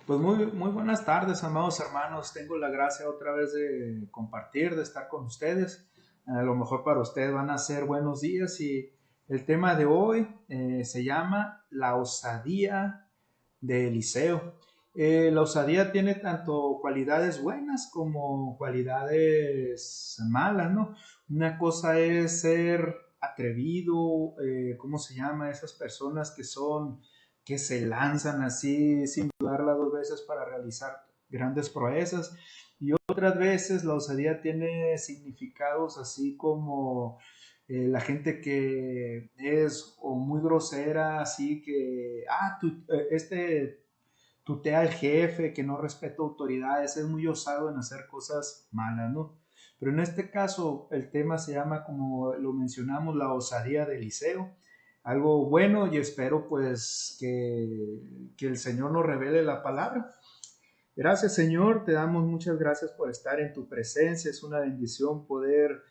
Pues muy buenas tardes, amados hermanos. Tengo la gracia otra vez de compartir, de estar con ustedes. A lo mejor para ustedes van a ser buenos días y el tema de hoy se llama la osadía de Eliseo. La osadía tiene tanto cualidades buenas como cualidades malas, ¿no? Una cosa es ser atrevido, ¿cómo se llama? Esas personas que se lanzan así sin dudarla dos veces para realizar grandes proezas. Y otras veces la osadía tiene significados así como la gente que es o muy grosera, así que, tutea al jefe, que no respeta autoridades, es muy osado en hacer cosas malas, ¿no? Pero en este caso el tema se llama, como lo mencionamos, la osadía de Eliseo. Algo bueno y espero pues que el Señor nos revele la palabra. Gracias Señor, te damos muchas gracias por estar en tu presencia. Es una bendición poder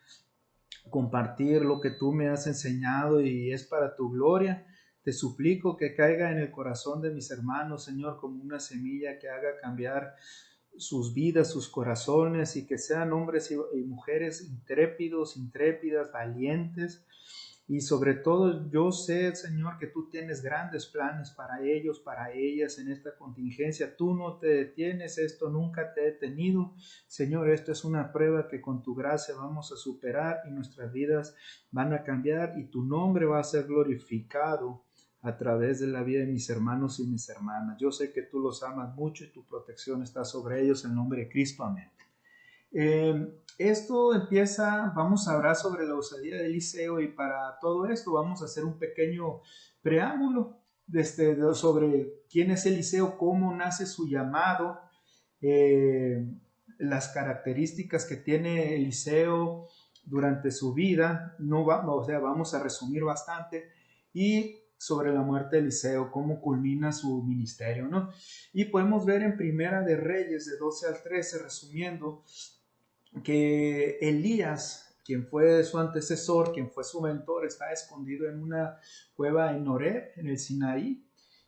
compartir lo que tú me has enseñado y es para tu gloria. Te suplico que caiga en el corazón de mis hermanos, Señor, como una semilla que haga cambiar sus vidas, sus corazones y que sean hombres y mujeres intrépidos, intrépidas, valientes, y sobre todo yo sé, Señor, que tú tienes grandes planes para ellos, para ellas en esta contingencia. Tú no te detienes, esto nunca te ha detenido. Señor, esto es una prueba que con tu gracia vamos a superar y nuestras vidas van a cambiar y tu nombre va a ser glorificado a través de la vida de mis hermanos y mis hermanas. Yo sé que tú los amas mucho y tu protección está sobre ellos en nombre de Cristo. Amén. Esto empieza, vamos a hablar sobre la osadía de Eliseo y para todo esto vamos a hacer un pequeño preámbulo sobre quién es Eliseo, cómo nace su llamado, eh, las características que tiene Eliseo durante su vida. No va, o sea, vamos a resumir bastante y sobre la muerte de Eliseo, cómo culmina su ministerio, ¿no? Y podemos ver en Primera de Reyes de 12 al 13, resumiendo, que Elías, quien fue su antecesor, quien fue su mentor, está escondido en una cueva en Horeb, en el Sinaí,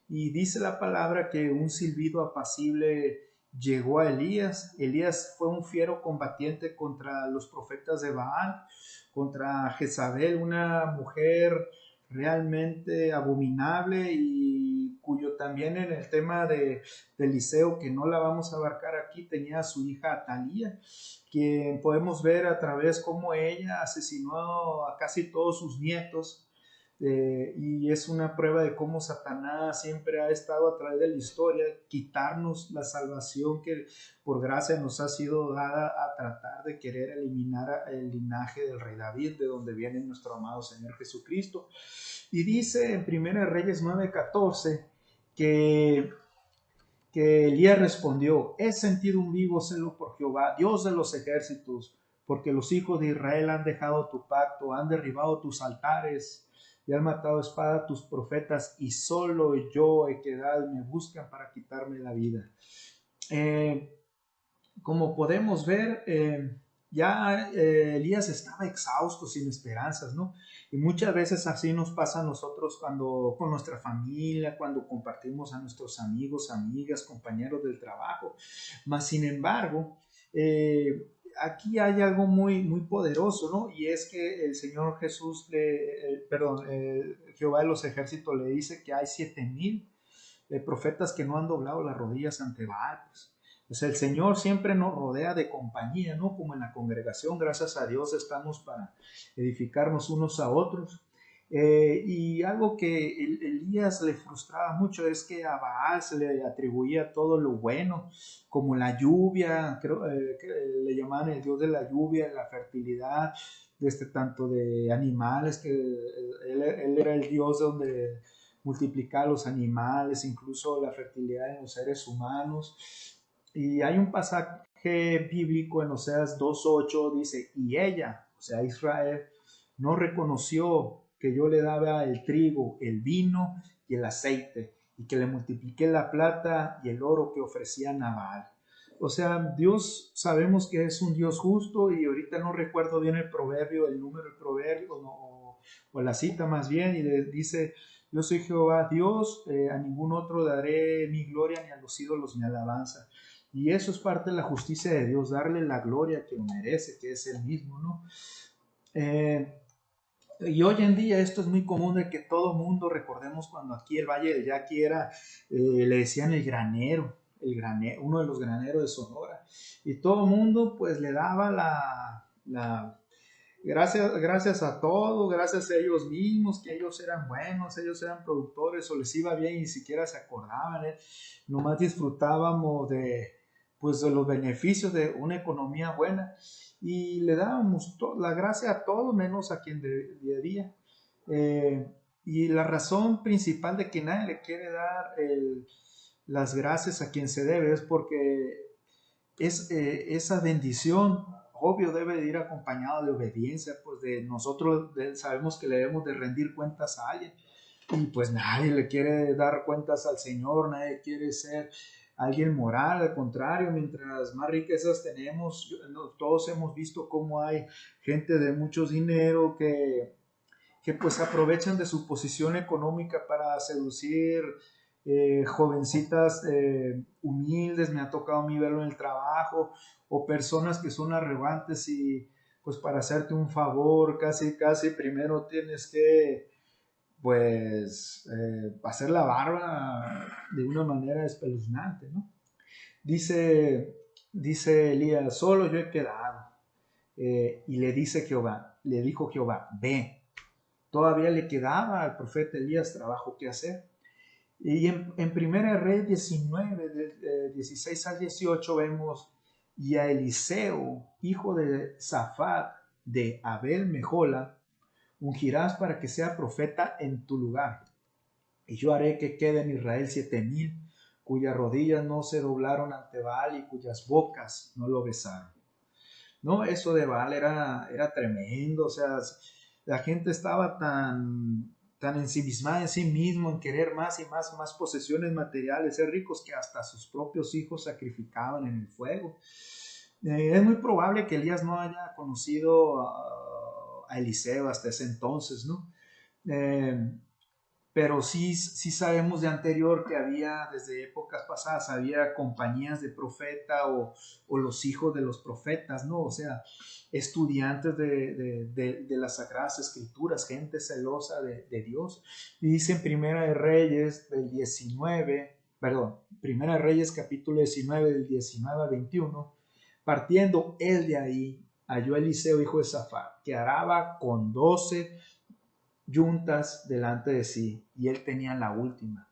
y dice la palabra que un silbido apacible llegó a Elías. Elías fue un fiero combatiente contra los profetas de Baal, contra Jezabel, una mujer realmente abominable y cuyo también en el tema de Eliseo, que no la vamos a abarcar aquí, tenía a su hija Atalía, quien podemos ver a través cómo ella asesinó a casi todos sus nietos, y es una prueba de cómo Satanás siempre ha estado a través de la historia, quitarnos la salvación que por gracia nos ha sido dada, a tratar de querer eliminar el linaje del rey David, de donde viene nuestro amado Señor Jesucristo. Y dice en 1 Reyes 9:14 que Elías respondió: he sentido un vivo celo por Jehová, Dios de los ejércitos, porque los hijos de Israel han dejado tu pacto, han derribado tus altares y han matado a espada a tus profetas, y solo yo he quedado y me buscan para quitarme la vida. Eh, Como podemos ver, ya Elías estaba exhausto, sin esperanzas, ¿no? Y muchas veces así nos pasa a nosotros cuando con nuestra familia, cuando compartimos a nuestros amigos, amigas, compañeros del trabajo. Mas, sin embargo, aquí hay algo muy poderoso, ¿no? Y es que el Señor Jesús, Jehová de los ejércitos le dice que hay 7,000 profetas que no han doblado las rodillas ante Baal, pues. O sea, el Señor siempre nos rodea de compañía, ¿no? Como en la congregación, gracias a Dios estamos para edificarnos unos a otros. Y algo que Elías le frustraba mucho es que a Baal se le atribuía todo lo bueno, como la lluvia, creo que le llamaban el dios de la lluvia, la fertilidad, tanto de animales, que él era el dios donde multiplicar los animales, incluso la fertilidad en los seres humanos. Y hay un pasaje bíblico en Oseas 2:8, dice: y ella, o sea, Israel, no reconoció que yo le daba el trigo, el vino y el aceite, y que le multipliqué la plata y el oro que ofrecía Nabal. O sea, Dios sabemos que es un Dios justo, y ahorita no recuerdo bien el proverbio, el número del proverbio, no, o la cita más bien, y dice: yo soy Jehová Dios, a ningún otro daré mi gloria, ni a los ídolos mi alabanza. Y eso es parte de la justicia de Dios, darle la gloria que merece, que es Él mismo, ¿no? Y hoy en día esto es muy común de que todo mundo, recordemos cuando aquí el Valle del Yaqui era, le decían el granero, uno de los graneros de Sonora, y todo mundo pues le daba gracias a todo, gracias a ellos mismos, que ellos eran buenos, ellos eran productores, o les iba bien y ni siquiera se acordaban, nomás disfrutábamos pues, de los beneficios de una economía buena, y le dábamos la gracia a todo menos a quien debía. Y la razón principal de que nadie le quiere dar las gracias a quien se debe es porque esa bendición, obvio, debe de ir acompañado de obediencia, pues de nosotros sabemos que le debemos de rendir cuentas a alguien, y pues nadie le quiere dar cuentas al Señor, nadie quiere ser alguien moral, al contrario, mientras más riquezas tenemos, todos hemos visto cómo hay gente de mucho dinero que pues aprovechan de su posición económica para seducir jovencitas humildes, me ha tocado a mí verlo en el trabajo, o personas que son arrogantes y pues para hacerte un favor, casi primero tienes que pues hacer la barba de una manera espeluznante, ¿no? Dice Elías, solo yo he quedado. Y le dijo Jehová, ve. Todavía le quedaba al profeta Elías trabajo que hacer. Y en 1 Reyes 19, de 16 al 18 vemos, y a Eliseo, hijo de Safat, de Abel Mejola, ungirás para que sea profeta en tu lugar. Y yo haré que quede en Israel 7,000, cuyas rodillas no se doblaron ante Baal y cuyas bocas no lo besaron. No, eso de Baal era tremendo, o sea, la gente estaba tan ensimismada en sí mismo, en querer más y más posesiones materiales, ser ricos, que hasta sus propios hijos sacrificaban en el fuego. Es muy probable que Elías no haya conocido a Eliseo hasta ese entonces, ¿no? Pero sí sabemos de anterior que había, desde épocas pasadas, había compañías de profeta o los hijos de los profetas, ¿no? O sea, estudiantes de las Sagradas Escrituras, gente celosa de Dios. Y dice en Primera de Reyes del 19, perdón, Primera de Reyes capítulo 19 del 19 al 21, partiendo él de ahí, halló a Eliseo, hijo de Safat, que araba con 12 yuntas delante de sí, y él tenía la última.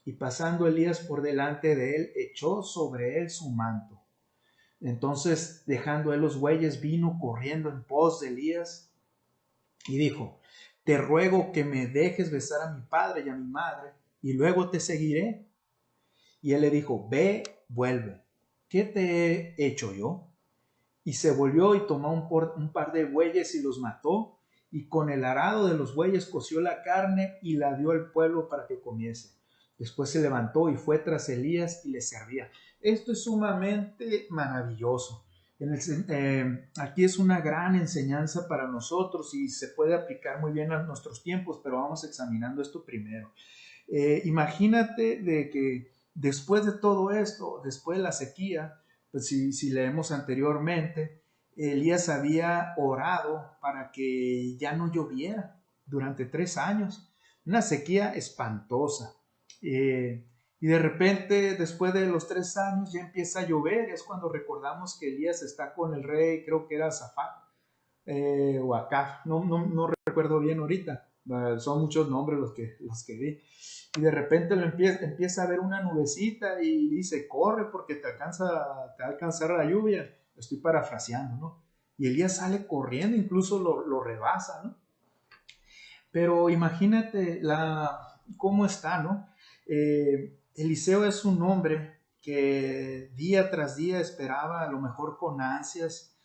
Y pasando Elías por delante de él, echó sobre él su manto. Entonces, dejando él los bueyes, vino corriendo en pos de Elías y dijo, te ruego que me dejes besar a mi padre y a mi madre, y luego te seguiré. Y él le dijo, ve, vuelve. ¿Qué te he hecho yo? Y se volvió y tomó un par de bueyes y los mató, y con el arado de los bueyes coció la carne y la dio al pueblo para que comiese. Después se levantó y fue tras Elías y le servía. Esto es sumamente maravilloso. Aquí es una gran enseñanza para nosotros y se puede aplicar muy bien a nuestros tiempos, pero vamos examinando esto primero. Imagínate de que después de todo esto, después de la sequía, pues si leemos anteriormente, Elías había orado para que ya no lloviera durante 3 años, una sequía espantosa. Y de repente, después de los 3 años, ya empieza a llover. Es cuando recordamos que Elías está con el rey, creo que era Safat o Acab, no recuerdo bien ahorita. Son muchos nombres los que vi. Y de repente empieza a ver una nubecita y dice, corre porque te va a alcanzar la lluvia. Estoy parafraseando, ¿no? Y Elías sale corriendo, incluso lo rebasa, ¿no? Pero imagínate cómo está, ¿no? Eliseo es un hombre que día tras día esperaba, a lo mejor con ansias,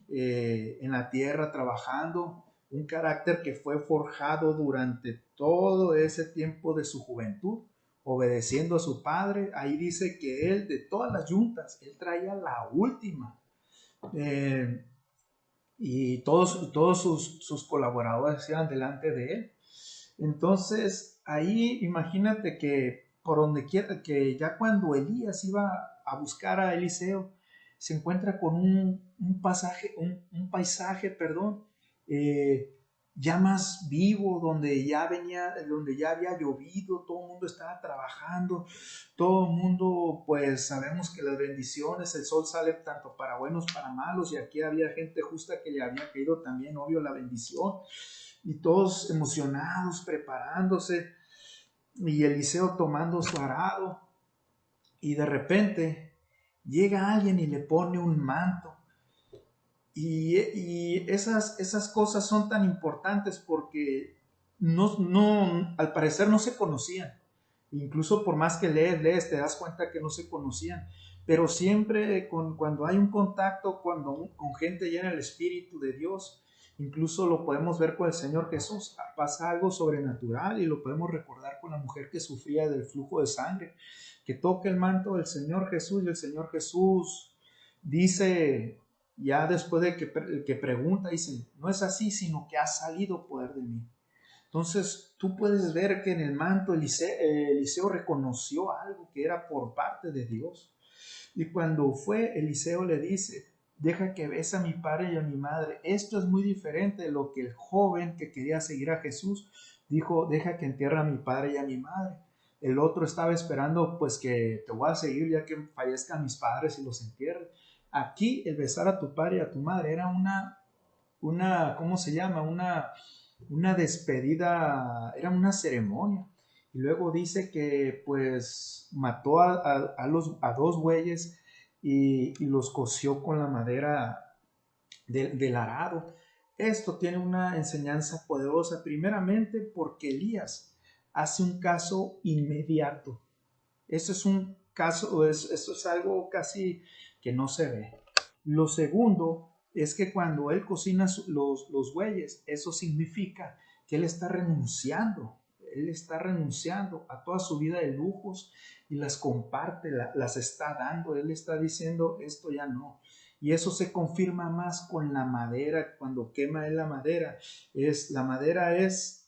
en la tierra trabajando, un carácter que fue forjado durante todo ese tiempo de su juventud, obedeciendo a su padre. Ahí dice que él, de todas las yuntas, él traía la última. Y todos sus colaboradores iban delante de él. Entonces, ahí imagínate que por donde quiera, que ya cuando Elías iba a buscar a Eliseo, se encuentra con un paisaje, perdón, eh, ya más vivo, donde ya había llovido, todo el mundo estaba trabajando, todo el mundo, pues sabemos que las bendiciones, el sol sale tanto para buenos, para malos, y aquí había gente justa que le había caído también, obvio, la bendición, y todos emocionados, preparándose, y Eliseo tomando su arado, y de repente llega alguien y le pone un manto. Y esas cosas son tan importantes porque al parecer no se conocían. Incluso por más que lees, te das cuenta que no se conocían. Pero siempre cuando hay un contacto con gente llena del Espíritu de Dios, incluso lo podemos ver con el Señor Jesús, pasa algo sobrenatural y lo podemos recordar con la mujer que sufría del flujo de sangre, que toca el manto del Señor Jesús y el Señor Jesús dice, ya después de que pregunta, dice, no es así, sino que ha salido poder de mí. Entonces tú puedes ver que en el manto Eliseo reconoció algo que era por parte de Dios. Y cuando fue, Eliseo le dice, deja que bese a mi padre y a mi madre. Esto es muy diferente de lo que el joven que quería seguir a Jesús dijo, deja que entierre a mi padre y a mi madre. El otro estaba esperando, pues que te voy a seguir ya que fallezcan mis padres y los entierre. Aquí el besar a tu padre y a tu madre era ¿cómo se llama? Una despedida, era una ceremonia. Y luego dice que pues mató a dos bueyes y los coció con la madera del arado. Esto tiene una enseñanza poderosa, primeramente porque Elías hace un caso inmediato. Eso es un caso, eso es algo casi que no se ve. Lo segundo es que cuando él cocina los bueyes, eso significa que él está renunciando. Él está renunciando a toda su vida de lujos y las comparte, las está dando. Él está diciendo, esto ya no. Y eso se confirma más con la madera, cuando quema él la madera.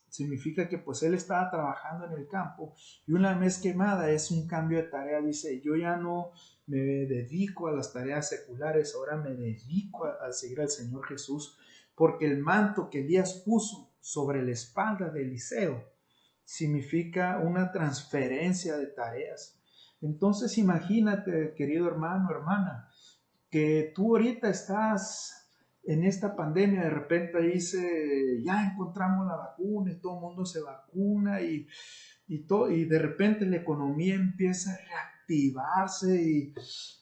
Significa que pues él estaba trabajando en el campo y una vez quemada es un cambio de tarea. Dice, yo ya no me dedico a las tareas seculares, ahora me dedico a seguir al Señor Jesús, porque el manto que Elías puso sobre la espalda de Eliseo significa una transferencia de tareas. Entonces imagínate, querido hermano, hermana, que tú ahorita estás en esta pandemia, de repente dice, ya encontramos la vacuna y todo el mundo se vacuna y de repente la economía empieza a reactivarse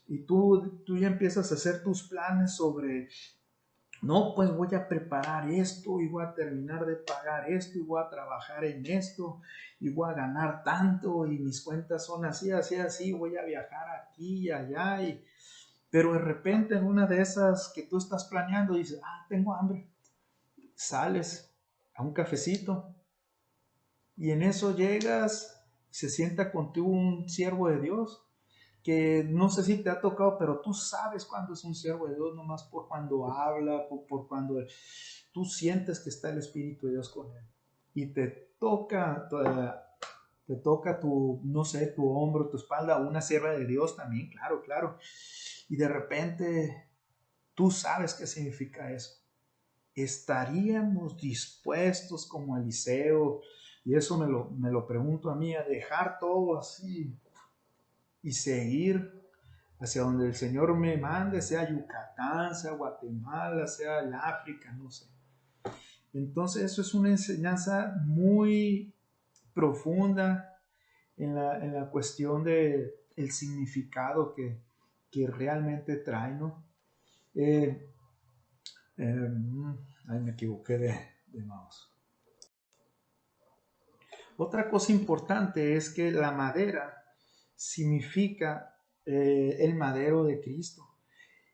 y tú ya empiezas a hacer tus planes sobre, no, pues voy a preparar esto y voy a terminar de pagar esto y voy a trabajar en esto y voy a ganar tanto y mis cuentas son así, así, así, voy a viajar aquí y allá pero de repente en una de esas que tú estás planeando dices, tengo hambre, sales a un cafecito y en eso llegas, se sienta contigo un siervo de Dios, que no sé si te ha tocado, pero tú sabes cuándo es un siervo de Dios, nomás por cuando habla, por cuando tú sientes que está el Espíritu de Dios con él. Y te toca tu, no sé, tu hombro, tu espalda, una sierva de Dios también, claro, claro. Y de repente tú sabes qué significa eso. ¿Estaríamos dispuestos como Eliseo? Y eso me lo pregunto a mí, a dejar todo así y seguir hacia donde el Señor me mande, sea Yucatán, sea Guatemala, sea el África, no sé. Entonces eso es una enseñanza muy profunda en la cuestión de el significado que realmente trae, ¿no? Eh, ahí me equivoqué de mouse. Otra cosa importante es que la madera significa el madero de Cristo.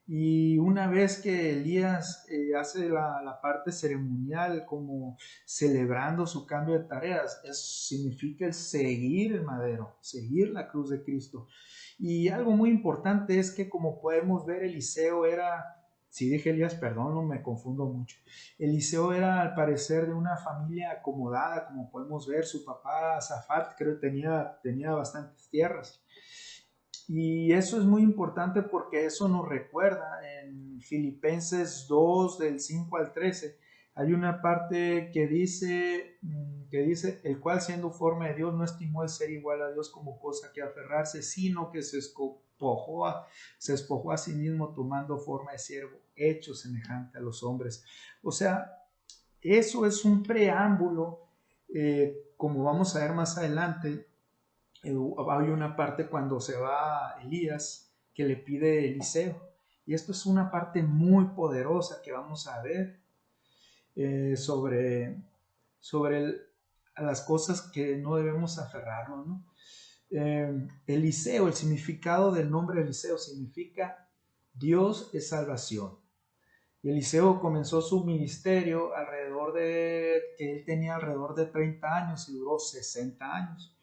Y una vez que Elías hace la parte ceremonial como celebrando su cambio de tareas, eso significa el seguir el madero, seguir la cruz de Cristo. Y algo muy importante es que como podemos ver, Eliseo si dije Elías, perdón, no me confundo mucho. Eliseo era al parecer de una familia acomodada, como podemos ver, su papá Zafat creo que tenía bastantes tierras. Y eso es muy importante porque eso nos recuerda en Filipenses 2 del 5 al 13. Hay una parte que dice, el cual siendo forma de Dios no estimó el ser igual a Dios como cosa que aferrarse, sino que se despojó a sí mismo tomando forma de siervo, hecho semejante a los hombres. O sea, eso es un preámbulo, como vamos a ver más adelante. Hay una parte cuando se va Elías que le pide Eliseo. Y esto es una parte muy poderosa que vamos a ver sobre las cosas que no debemos aferrarnos, ¿no? Eliseo, el significado del nombre Eliseo significa Dios es salvación. Y Eliseo comenzó su ministerio que él tenía alrededor de 30 años y duró 60 años.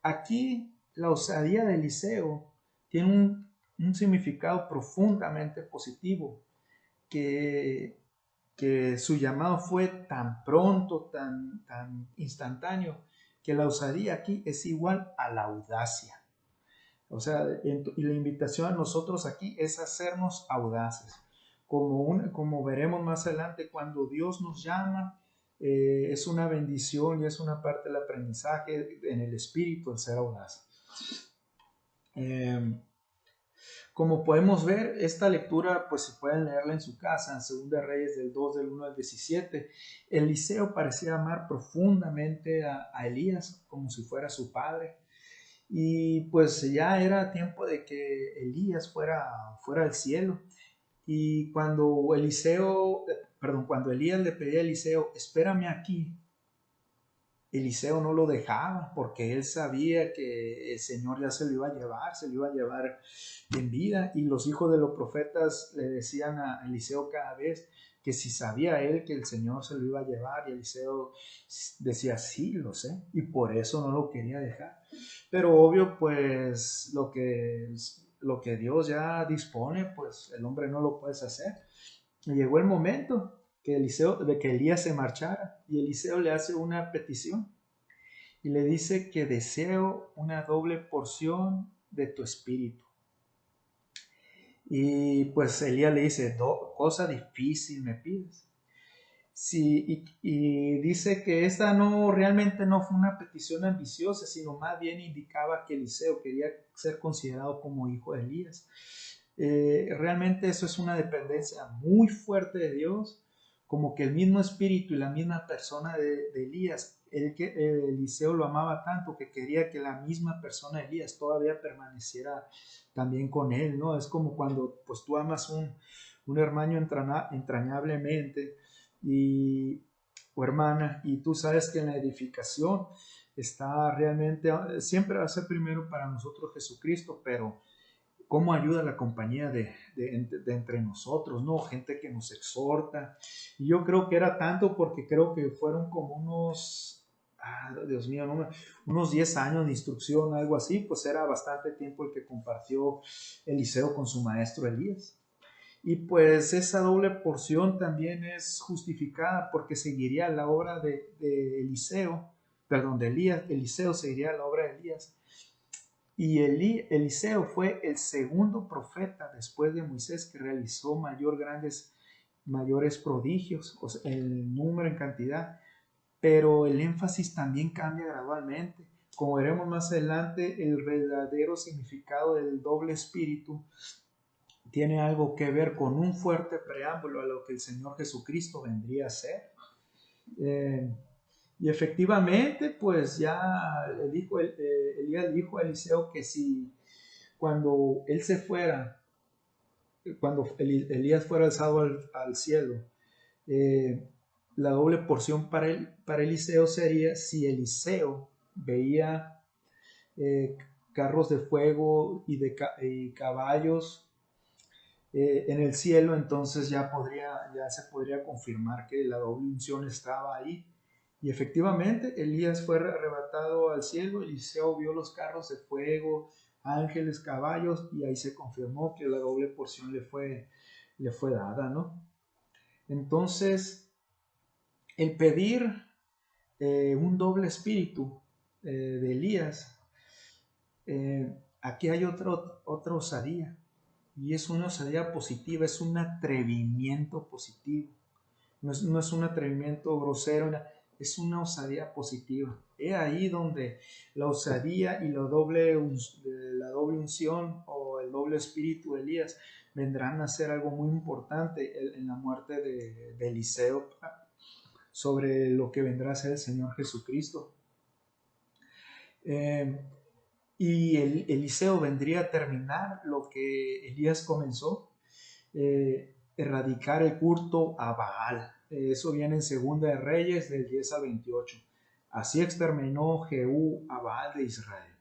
Aquí la osadía de Eliseo tiene un significado profundamente positivo, que su llamado fue tan pronto, tan instantáneo, que la osadía aquí es igual a la audacia. O sea, y la invitación a nosotros aquí es hacernos audaces. Como veremos más adelante, cuando Dios nos llama, es una bendición y es una parte del aprendizaje en el espíritu el ser audaz. Como podemos ver, esta lectura, pues si pueden leerla en su casa, en 2 Reyes del 2, del 1 al 17, Eliseo parecía amar profundamente a Elías como si fuera su padre. Y pues ya era tiempo de que Elías fuera al cielo. Y cuando Elías le pedía a Eliseo, espérame aquí, Eliseo no lo dejaba porque él sabía que el Señor ya se lo iba a llevar en vida. Y los hijos de los profetas le decían a Eliseo cada vez que si sabía él que el Señor se lo iba a llevar, y Eliseo decía, sí, lo sé, y por eso no lo quería dejar. Pero obvio, pues lo que Dios ya dispone, pues el hombre no lo puede hacer. Y llegó el momento de que Elías se marchara, y Eliseo le hace una petición y le dice que deseo una doble porción de tu espíritu. Y pues Elías le dice, cosa difícil me pides. Sí, y dice que esta realmente no fue una petición ambiciosa, sino más bien indicaba que Eliseo quería ser considerado como hijo de Elías. Realmente eso es una dependencia muy fuerte de Dios, como que el mismo espíritu y la misma persona de Elías, Eliseo lo amaba tanto que quería que la misma persona de Elías todavía permaneciera también con él, ¿no? Es como cuando pues tú amas un hermano entrañablemente o hermana, y tú sabes que en la edificación está realmente, siempre va a ser primero para nosotros Jesucristo, pero cómo ayuda la compañía de entre nosotros, ¿no? Gente que nos exhorta. Y yo creo que era tanto porque creo que fueron como Dios mío, no, unos 10 años de instrucción, algo así, pues era bastante tiempo el que compartió Eliseo con su maestro Elías. Y pues esa doble porción también es justificada porque seguiría la obra de Eliseo, perdón, de Elías. Eliseo seguiría la obra de Elías. Y Eliseo fue el segundo profeta después de Moisés que realizó mayores prodigios, o sea, en número, en cantidad, pero el énfasis también cambia gradualmente. Como veremos más adelante, el verdadero significado del doble espíritu tiene algo que ver con un fuerte preámbulo a lo que el Señor Jesucristo vendría a ser. Y efectivamente, pues ya Elías dijo a Eliseo que si cuando él se fuera, cuando Elías fuera alzado al cielo, la doble porción para Eliseo sería si Eliseo veía carros de fuego y caballos en el cielo, entonces ya se podría confirmar que la doble unción estaba ahí. Y efectivamente, Elías fue arrebatado al cielo, Eliseo vio los carros de fuego, ángeles, caballos, y ahí se confirmó que la doble porción le fue dada, ¿no? Entonces, el pedir un doble espíritu de Elías, aquí hay otra osadía, y es una osadía positiva, es un atrevimiento positivo. No es un atrevimiento grosero, es una osadía positiva. He ahí donde la osadía y la doble unción o el doble espíritu de Elías vendrán a ser algo muy importante en la muerte de Eliseo sobre lo que vendrá a ser el Señor Jesucristo. Y Eliseo vendría a terminar lo que Elías comenzó, erradicar el culto a Baal. Eso viene en Segunda de Reyes del 10 al 28. Así exterminó Jehú a Baal de Israel.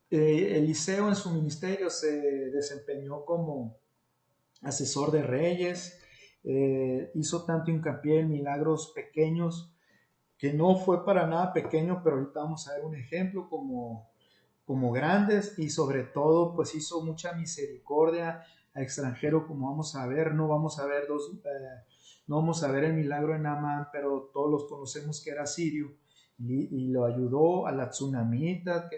Eliseo en su ministerio se desempeñó como asesor de reyes, hizo tanto hincapié en milagros pequeños, que no fue para nada pequeño, pero ahorita vamos a ver un ejemplo como grandes, y sobre todo pues hizo mucha misericordia a extranjero, como vamos a ver. No vamos a ver no vamos a ver el milagro de Naamán, pero todos los conocemos que era sirio, y lo ayudó a la tsunamita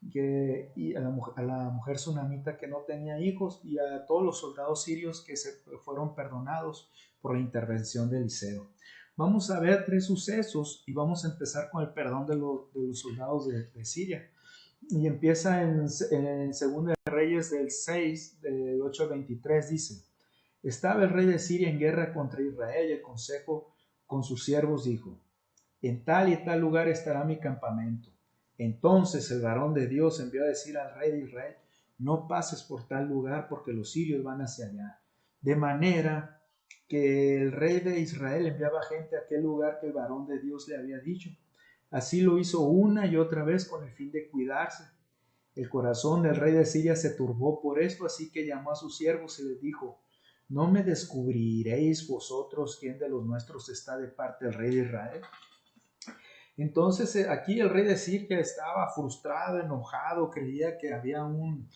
y a la mujer tsunamita que no tenía hijos, y a todos los soldados sirios que se fueron perdonados por la intervención de Eliseo. Vamos a ver 3 sucesos, y vamos a empezar con el perdón de los soldados de Siria. Y empieza en 2 de Reyes del 6, del 8 al 23, dice: estaba el rey de Siria en guerra contra Israel, y el consejo con sus siervos dijo: en tal y tal lugar estará mi campamento. Entonces el varón de Dios envió a decir al rey de Israel: no pases por tal lugar, porque los sirios van hacia allá. De manera que el rey de Israel enviaba gente a aquel lugar que el varón de Dios le había dicho. Así lo hizo una y otra vez con el fin de cuidarse. El corazón del rey de Siria se turbó por esto, así que llamó a sus siervos y les dijo: ¿no me descubriréis vosotros quién de los nuestros está de parte del rey de Israel? Entonces aquí el rey de Siria estaba frustrado, enojado, creía que había un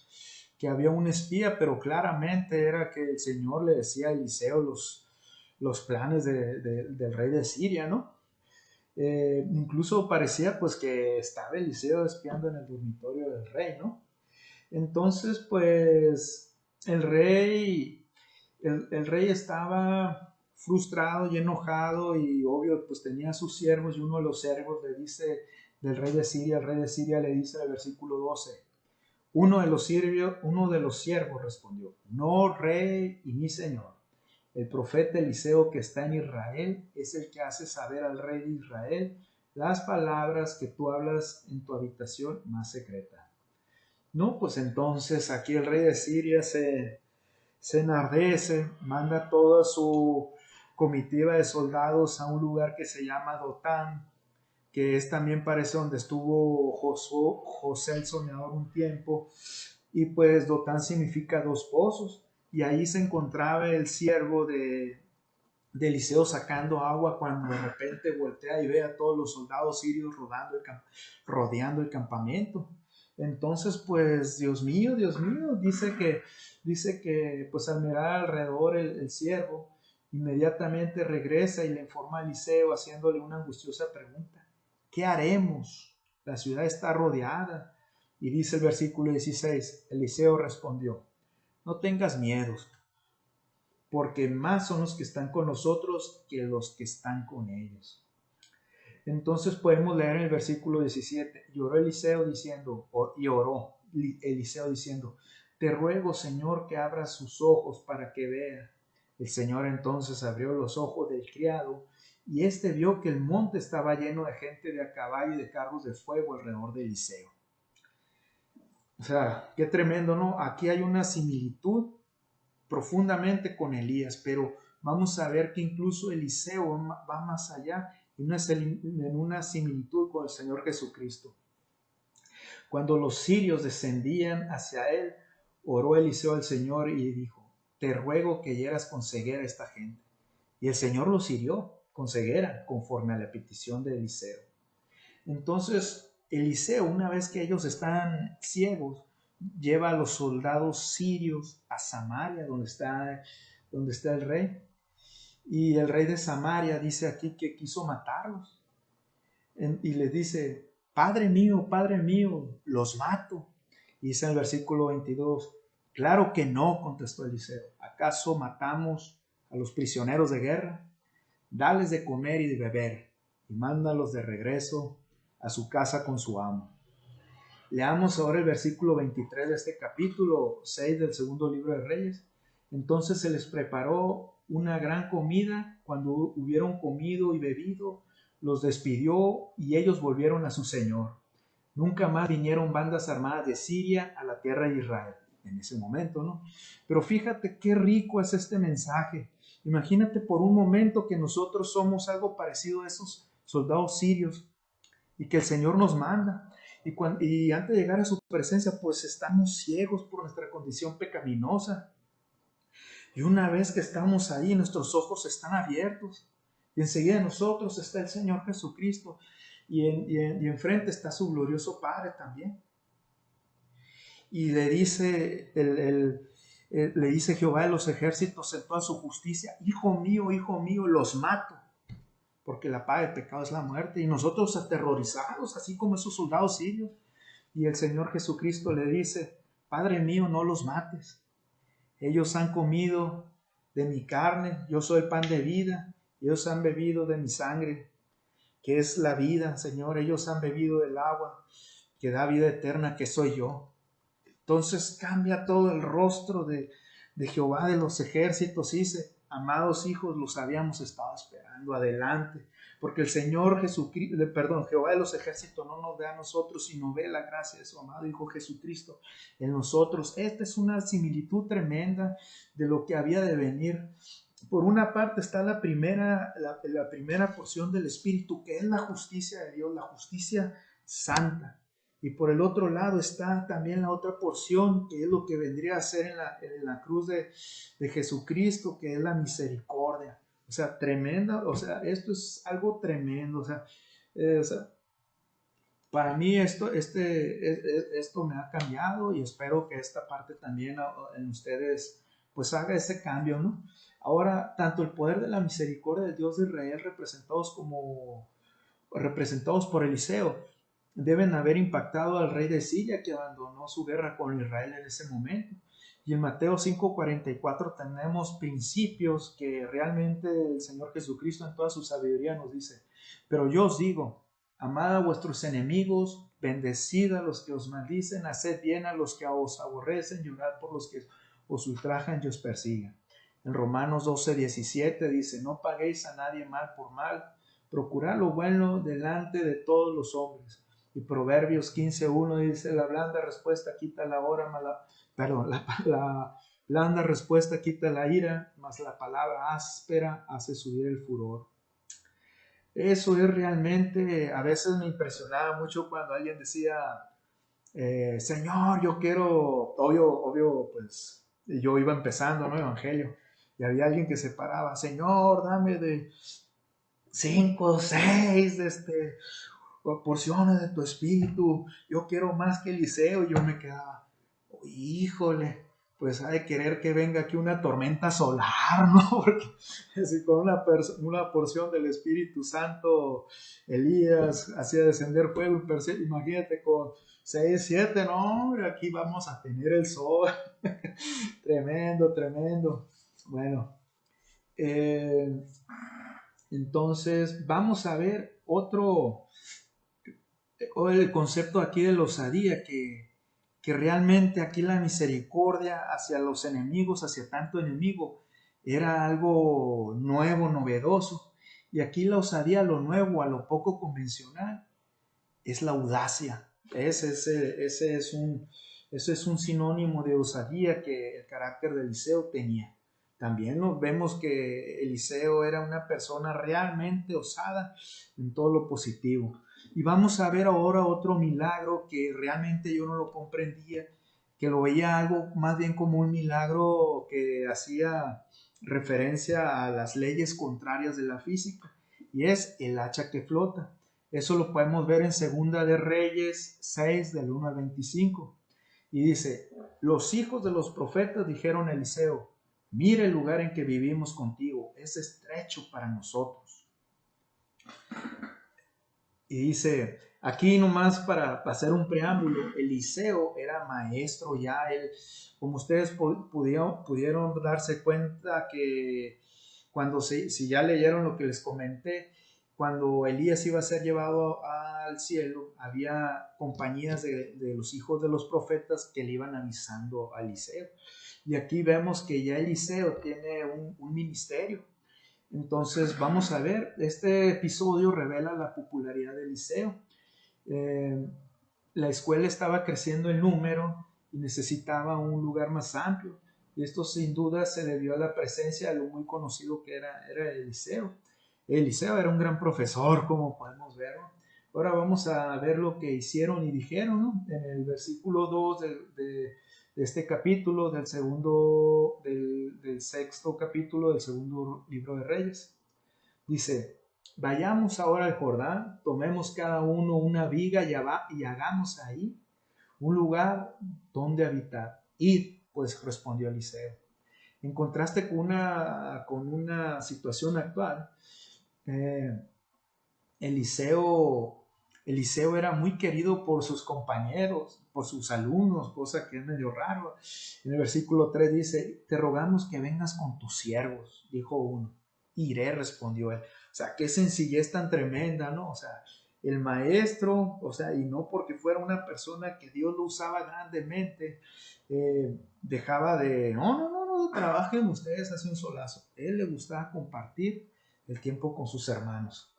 espía, pero claramente era que el Señor le decía a Eliseo los planes del rey de Siria, ¿no? Incluso parecía pues que estaba Eliseo espiando en el dormitorio del rey, ¿no? Entonces pues el rey estaba frustrado y enojado, y obvio pues tenía sus siervos, y uno de los siervos le dice del rey de Siria, el rey de Siria le dice en el versículo 12, uno de los siervos respondió: no, rey y mi señor, el profeta Eliseo que está en Israel es el que hace saber al rey de Israel las palabras que tú hablas en tu habitación más secreta. No, pues entonces aquí el rey de Siria se enardece, manda toda su comitiva de soldados a un lugar que se llama Dotán, que es también parece donde estuvo José el soñador un tiempo, y pues Dotán significa 2 pozos, y ahí se encontraba el siervo de Eliseo sacando agua, cuando de repente voltea y ve a todos los soldados sirios rodeando el campamento. Entonces, pues, Dios mío, dice que pues al mirar alrededor el siervo, inmediatamente regresa y le informa a Eliseo haciéndole una angustiosa pregunta: ¿qué haremos? La ciudad está rodeada. Y dice el versículo 16, Eliseo respondió: no tengas miedo, porque más son los que están con nosotros que los que están con ellos. Entonces podemos leer en el versículo 17, y oró Eliseo diciendo, te ruego, Señor, que abras sus ojos para que vea. El Señor entonces abrió los ojos del criado, y éste vio que el monte estaba lleno de gente de a caballo y de carros de fuego alrededor de Eliseo. O sea, qué tremendo, ¿no? Aquí hay una similitud profundamente con Elías, pero vamos a ver que incluso Eliseo va más allá en una similitud con el Señor Jesucristo. Cuando los sirios descendían hacia él, oró Eliseo al Señor y dijo: te ruego que hieras con ceguera a esta gente. Y el Señor los hirió con ceguera, conforme a la petición de Eliseo. Entonces, Eliseo, una vez que ellos están ciegos, lleva a los soldados sirios a Samaria, donde está el rey. Y el rey de Samaria dice aquí que quiso matarlos. Y les dice, Padre mío, los mato. Y dice en el versículo 22, claro que no, contestó Eliseo. ¿Acaso matamos a los prisioneros de guerra? Dales de comer y de beber, y mándalos de regreso a su casa con su amo. Leamos ahora el versículo 23 de este capítulo 6 del segundo libro de Reyes. Entonces se les preparó una gran comida. Cuando hubieron comido y bebido, los despidió y ellos volvieron a su señor. Nunca más vinieron bandas armadas de Siria a la tierra de Israel en ese momento, ¿no? Pero fíjate qué rico es este mensaje. Imagínate por un momento que nosotros somos algo parecido a esos soldados sirios y que el Señor nos manda. Y antes de llegar a su presencia, pues estamos ciegos por nuestra condición pecaminosa. Y una vez que estamos ahí, nuestros ojos están abiertos. Y enseguida de nosotros está el Señor Jesucristo. Y enfrente está su glorioso Padre también. Y le dice, le dice Jehová de los ejércitos en toda su justicia, hijo mío, los mato. Porque la paga del pecado es la muerte. Y nosotros aterrorizados, así como esos soldados sirios. Y el Señor Jesucristo le dice, Padre mío, no los mates. Ellos han comido de mi carne, yo soy el pan de vida. Ellos han bebido de mi sangre, que es la vida, Señor. Ellos han bebido del agua que da vida eterna, que soy yo. Entonces cambia todo el rostro de Jehová de los ejércitos. Dice, amados hijos, los habíamos estado esperando, adelante. Porque el Señor Jesucristo, Jehová de los ejércitos no nos ve a nosotros, sino ve la gracia de su amado Hijo Jesucristo en nosotros. Esta es una similitud tremenda de lo que había de venir. Por una parte está la primera porción del Espíritu, que es la justicia de Dios, la justicia santa. Y por el otro lado está también la otra porción, que es lo que vendría a ser en la cruz de Jesucristo, que es la misericordia. O sea, tremenda, o sea, esto es algo tremendo. O sea, para mí esto me ha cambiado y espero que esta parte también en ustedes pues haga ese cambio, ¿no? Ahora, tanto el poder de la misericordia del Dios de Israel representados por Eliseo, deben haber impactado al rey de Siria que abandonó su guerra con Israel en ese momento. Y en Mateo 5:44 tenemos principios que realmente el Señor Jesucristo en toda su sabiduría nos dice. Pero yo os digo, amad a vuestros enemigos, bendecid a los que os maldicen, haced bien a los que os aborrecen y orad por los que os ultrajan y os persigan. En Romanos 12:17 dice, no paguéis a nadie mal por mal, procurad lo bueno delante de todos los hombres. Y Proverbios 15:1 dice, la blanda respuesta quita la blanda respuesta quita la ira, mas la palabra áspera hace subir el furor. Eso es realmente, a veces me impresionaba mucho cuando alguien decía, Señor, yo quiero, obvio, pues yo iba empezando, ¿no? Evangelio, y había alguien que se paraba, Señor, dame de 5 o 6 porciones de tu espíritu, yo quiero más que Eliseo. Y yo me quedaba, híjole, pues ha de querer que venga aquí una tormenta solar, ¿no? Porque si con una porción del Espíritu Santo Elías hacía descender fuego, imagínate con 6, 7, no, hombre, aquí vamos a tener el sol. Tremendo. Bueno, entonces vamos a ver el concepto aquí de la osadía, que realmente aquí la misericordia hacia los enemigos, hacia tanto enemigo, era algo nuevo, novedoso. Y aquí la osadía, a lo nuevo, a lo poco convencional, es la audacia. Ese es un sinónimo de osadía que el carácter de Eliseo tenía. También vemos que Eliseo era una persona realmente osada en todo lo positivo. Y vamos a ver ahora otro milagro que realmente yo no lo comprendía, que lo veía algo más bien como un milagro que hacía referencia a las leyes contrarias de la física, y es el hacha que flota. Eso lo podemos ver en Segunda de Reyes 6, del 1 al 25. Y dice, los hijos de los profetas dijeron a Eliseo, mira el lugar en que vivimos contigo, es estrecho para nosotros. Y dice, aquí nomás para hacer un preámbulo, Eliseo era maestro ya, él, como ustedes pudieron darse cuenta que cuando si ya leyeron lo que les comenté, cuando Elías iba a ser llevado al cielo, había compañías de los hijos de los profetas que le iban avisando a Eliseo. Y aquí vemos que ya Eliseo tiene un ministerio. Entonces vamos a ver, este episodio revela la popularidad de Eliseo. La escuela estaba creciendo en número y necesitaba un lugar más amplio. Y esto sin duda se debió a la presencia de lo muy conocido que era Eliseo. Eliseo era un gran profesor, como podemos ver, ¿no? Ahora vamos a ver lo que hicieron y dijeron, ¿no? En el versículo 2 de este capítulo, del sexto capítulo del segundo libro de Reyes. Dice, vayamos ahora al Jordán, tomemos cada uno una viga y hagamos ahí un lugar donde habitar. Id, pues respondió Eliseo. En contraste con una situación actual, eh, Eliseo, Eliseo era muy querido por sus compañeros, por sus alumnos, cosa que es medio raro. En el versículo 3 dice, te rogamos que vengas con tus siervos, dijo uno. Iré, respondió él. O sea, qué sencillez tan tremenda, ¿no? O sea, el maestro, o sea, y no porque fuera una persona que Dios lo usaba grandemente, dejaba de, no, trabajen ustedes, hace un solazo. Él le gustaba compartir el tiempo con sus hermanos.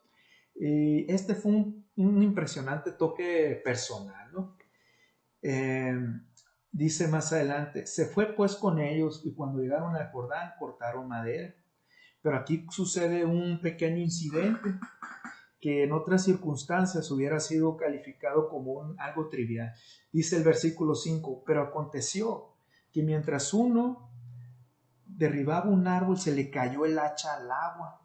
Este fue un impresionante toque personal, ¿no? Dice más adelante, se fue pues con ellos y cuando llegaron al Jordán cortaron madera. Pero aquí sucede un pequeño incidente que en otras circunstancias hubiera sido calificado como algo trivial. Dice el versículo 5, pero aconteció que mientras uno derribaba un árbol se le cayó el hacha al agua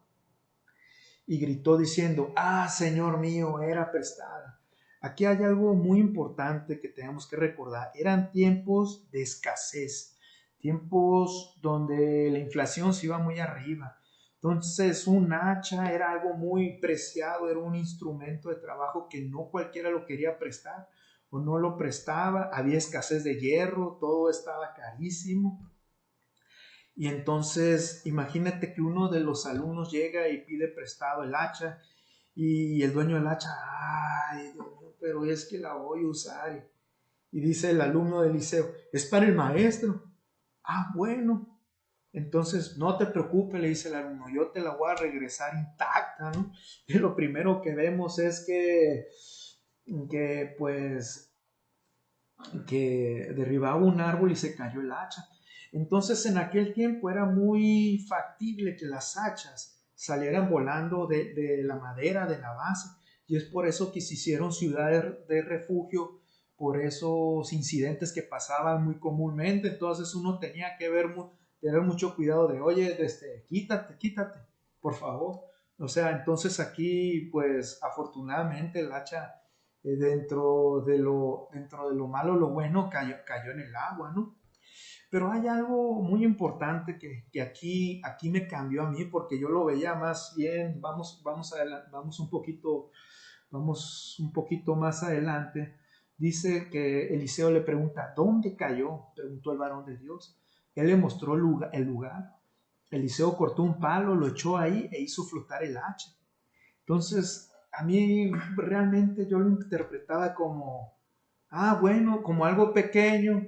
y gritó diciendo, ah, Señor mío, era prestada. Aquí hay algo muy importante que tenemos que recordar. Eran tiempos de escasez, tiempos donde la inflación se iba muy arriba. Entonces un hacha era algo muy preciado, era un instrumento de trabajo que no cualquiera lo quería prestar o no lo prestaba. Había escasez de hierro, todo estaba carísimo. Y entonces imagínate que uno de los alumnos llega y pide prestado el hacha y el dueño del hacha, ay, Dios mío, pero es que la voy a usar. Y dice el alumno del liceo, es para el maestro. Ah, bueno. Entonces, no te preocupes, le dice el alumno, yo te la voy a regresar intacta, ¿no? Y lo primero que vemos es que derribaba un árbol y se cayó el hacha. Entonces en aquel tiempo era muy factible que las hachas salieran volando de la madera, de la base, y es por eso que se hicieron ciudades de refugio, por esos incidentes que pasaban muy comúnmente. Entonces uno tenía que tener mucho cuidado de, oye, quítate, por favor. O sea, entonces aquí, pues afortunadamente el hacha dentro de lo malo, lo bueno cayó en el agua, ¿no? Pero hay algo muy importante que aquí me cambió a mí, porque yo lo veía más bien, vamos un poquito más adelante. Dice que Eliseo le pregunta, ¿dónde cayó? Preguntó el varón de Dios. Él le mostró el lugar. Eliseo cortó un palo, lo echó ahí e hizo flotar el hacha. Entonces, a mí realmente yo lo interpretaba como, bueno, como algo pequeño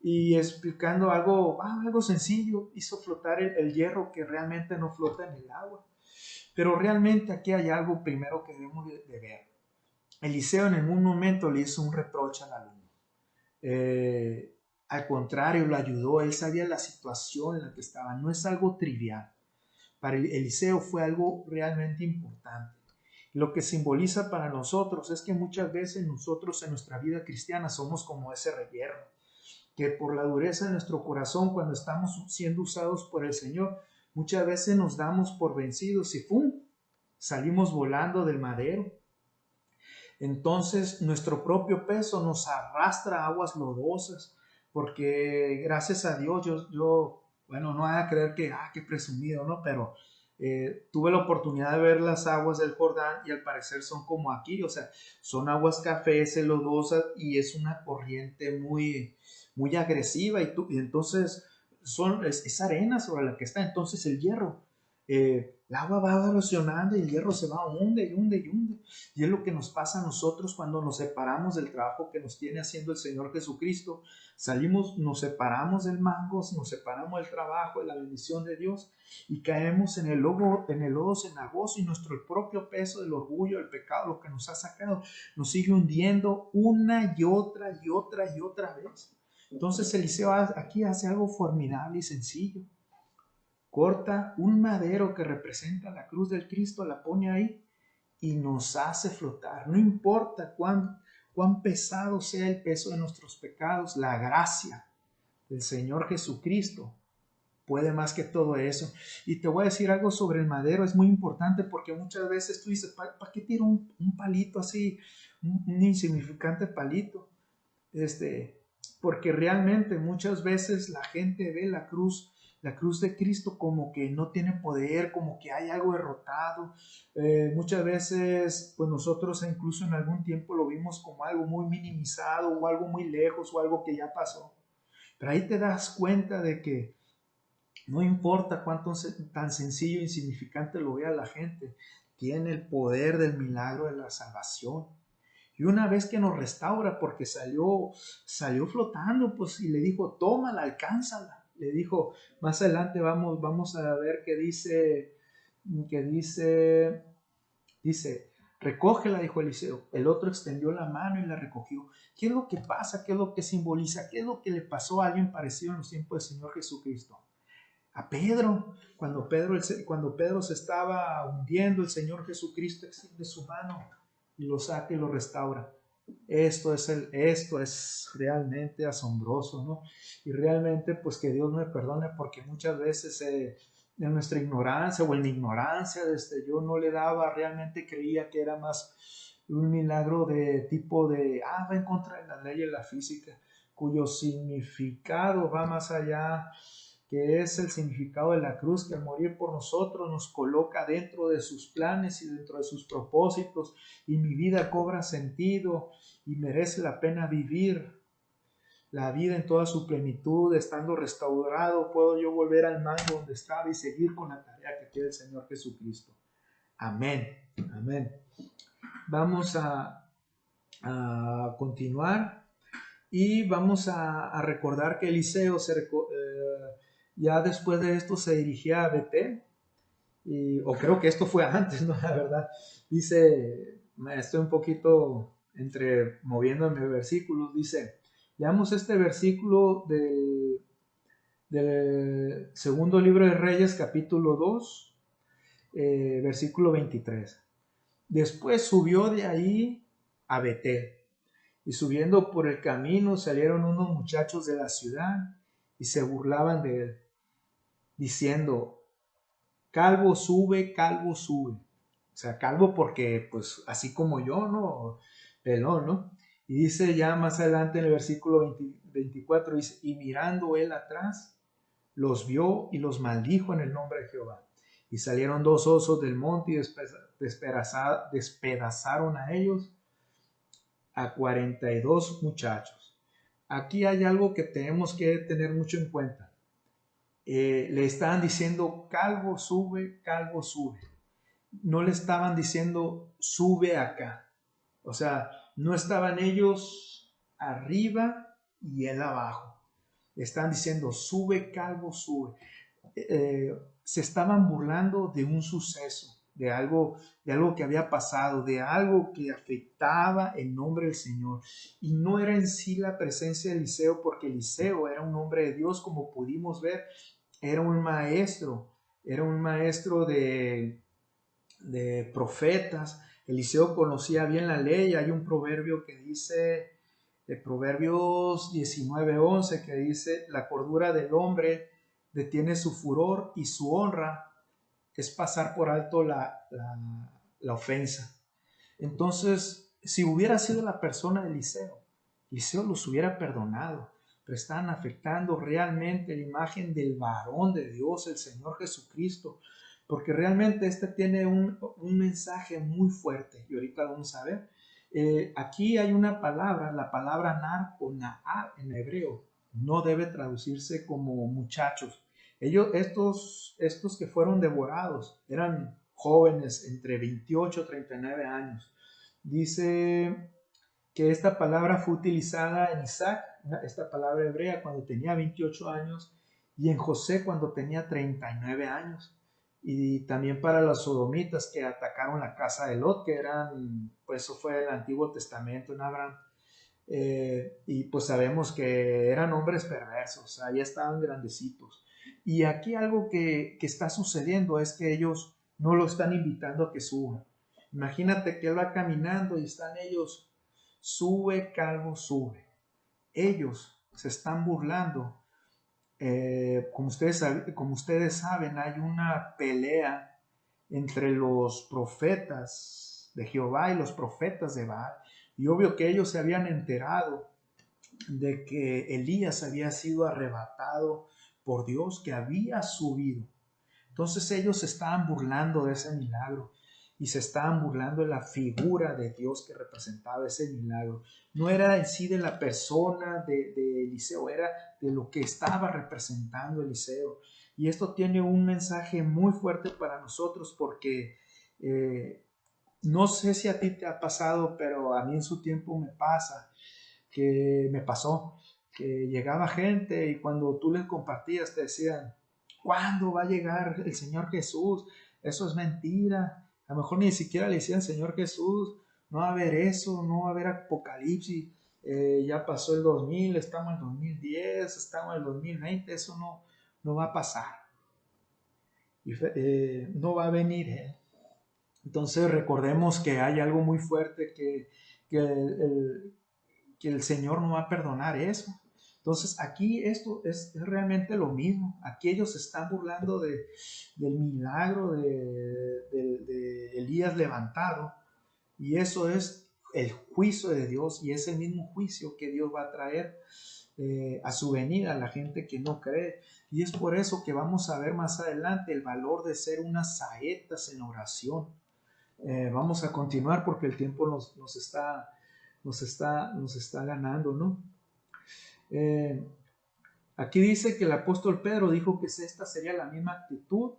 y explicando algo sencillo, hizo flotar el hierro que realmente no flota en el agua. Pero realmente aquí hay algo primero que debemos de ver. Eliseo en ningún momento le hizo un reproche al alumno. Al contrario, lo ayudó, él sabía la situación en la que estaba, no es algo trivial. Para Eliseo fue algo realmente importante. Lo que simboliza para nosotros es que muchas veces nosotros en nuestra vida cristiana somos como ese reyerno, que por la dureza de nuestro corazón cuando estamos siendo usados por el Señor, muchas veces nos damos por vencidos y ¡pum! Salimos volando del madero. Entonces nuestro propio peso nos arrastra a aguas lodosas, porque gracias a Dios bueno, no hay a creer que, qué presumido, ¿no? Pero tuve la oportunidad de ver las aguas del Jordán y al parecer son como aquí, o sea, son aguas cafés, lodosas y es una corriente muy agresiva y entonces es arena sobre la que está, entonces el hierro. El agua va erosionando y el hierro se va, hunde y hunde y hunde. Y es lo que nos pasa a nosotros cuando nos separamos del trabajo que nos tiene haciendo el Señor Jesucristo. Salimos, nos separamos del mango, nos separamos del trabajo, de la bendición de Dios y caemos en el lodo cenagoso y nuestro propio peso del orgullo, el pecado, lo que nos ha sacado, nos sigue hundiendo una y otra y otra y otra vez. Entonces Eliseo aquí hace algo formidable y sencillo. Corta un madero que representa la cruz del Cristo, la pone ahí y nos hace flotar. No importa cuán pesado sea el peso de nuestros pecados, la gracia del Señor Jesucristo puede más que todo eso. Y te voy a decir algo sobre el madero, es muy importante porque muchas veces tú dices, ¿para qué tiro un palito así, un insignificante palito? Porque realmente muchas veces la gente ve la cruz de Cristo como que no tiene poder, como que hay algo derrotado. Muchas veces, pues nosotros incluso en algún tiempo lo vimos como algo muy minimizado o algo muy lejos o algo que ya pasó. Pero ahí te das cuenta de que no importa cuánto tan sencillo e insignificante lo vea la gente, tiene el poder del milagro de la salvación. Y una vez que nos restaura, porque salió flotando, pues, y le dijo, tómala, alcánzala. Le dijo, más adelante vamos a ver qué dice, recógela, dijo Eliseo. El otro extendió la mano y la recogió. ¿Qué es lo que pasa? ¿Qué es lo que simboliza? ¿Qué es lo que le pasó a alguien parecido en los tiempos del Señor Jesucristo? A Pedro, cuando Pedro se estaba hundiendo, el Señor Jesucristo extiende su mano y lo saca y lo restaura. Esto es realmente asombroso, ¿no? Y realmente, pues que Dios me perdone, porque muchas veces en nuestra ignorancia o en mi ignorancia, yo no le daba, realmente creía que era más un milagro de tipo de, va en contra de las leyes de la física, cuyo significado va más allá, que es el significado de la cruz, que al morir por nosotros nos coloca dentro de sus planes y dentro de sus propósitos, y mi vida cobra sentido y merece la pena vivir la vida en toda su plenitud. Estando restaurado, puedo yo volver al mango donde estaba y seguir con la tarea que tiene el Señor Jesucristo. Amén, amén. Vamos a continuar y vamos a recordar que Eliseo ya después de esto se dirigía a Betel, o creo que esto fue antes, ¿no? La verdad, dice, estoy un poquito moviéndome versículos, dice, leamos este versículo del segundo libro de Reyes, capítulo 2, versículo 23. Después subió de ahí a Betel, y subiendo por el camino salieron unos muchachos de la ciudad y se burlaban de él, diciendo, calvo sube, calvo sube. O sea, calvo porque, pues, así como yo, ¿no? Pelón, ¿no? Y dice ya más adelante en el versículo 24, dice, y mirando él atrás, los vio y los maldijo en el nombre de Jehová. Y salieron dos osos del monte y despedazaron a ellos, a 42 muchachos. Aquí hay algo que tenemos que tener mucho en cuenta. Le estaban diciendo, calvo sube, calvo sube. No le estaban diciendo, sube acá. O sea, no estaban ellos arriba y él abajo. Le estaban diciendo, sube, calvo, sube. Se estaban burlando de un suceso, de algo que había pasado, de algo que afectaba el nombre del Señor. Y no era en sí la presencia de Eliseo, porque Eliseo era un hombre de Dios, como pudimos ver, era un maestro de profetas. Eliseo conocía bien la ley. Hay un proverbio que dice, de Proverbios 19:11, que dice, la cordura del hombre detiene su furor y su honra es pasar por alto la ofensa. Entonces, si hubiera sido la persona de Eliseo, Eliseo los hubiera perdonado, pero están afectando realmente la imagen del varón de Dios, el Señor Jesucristo, porque realmente este tiene un mensaje muy fuerte, y ahorita lo vamos a ver. Aquí hay una palabra, la palabra nar o naar en hebreo, no debe traducirse como muchachos. Estos que fueron devorados, eran jóvenes entre 28 y 39 años. Dice que esta palabra fue utilizada en Isaac, esta palabra hebrea, cuando tenía 28 años, y en José cuando tenía 39 años. Y también para los sodomitas que atacaron la casa de Lot, que eran, pues eso fue el Antiguo Testamento en Abraham. Y pues sabemos que eran hombres perversos, ahí estaban grandecitos. Y aquí algo que está sucediendo es que ellos no lo están invitando a que suba. Imagínate que él va caminando y están ellos, sube, calvo, sube. Ellos se están burlando. Como ustedes saben, hay una pelea entre los profetas de Jehová y los profetas de Baal. Y obvio que ellos se habían enterado de que Elías había sido arrebatado por Dios, que había subido. Entonces ellos se estaban burlando de ese milagro y se estaban burlando de la figura de Dios que representaba ese milagro. No era en sí de la persona de Eliseo, era de lo que estaba representando Eliseo. Y esto tiene un mensaje muy fuerte para nosotros porque no sé si a ti te ha pasado, pero a mí en su tiempo me pasó, que llegaba gente y cuando tú les compartías te decían, ¿cuándo va a llegar el Señor Jesús? Eso es mentira. A lo mejor ni siquiera le decían Señor Jesús, no va a haber eso, no va a haber apocalipsis. Ya pasó el 2000, estamos en el 2010, estamos en el 2020, eso no va a pasar. No va a venir Él. Entonces recordemos que hay algo muy fuerte que el Señor no va a perdonar eso. Entonces aquí esto es realmente lo mismo. Aquí ellos se están burlando del milagro de Elías levantado, y eso es el juicio de Dios, y es el mismo juicio que Dios va a traer a su venida a la gente que no cree. Y es por eso que vamos a ver más adelante el valor de ser unas saetas en oración. Vamos a continuar porque el tiempo nos está ganando, ¿no? Aquí dice que el apóstol Pedro dijo que esta sería la misma actitud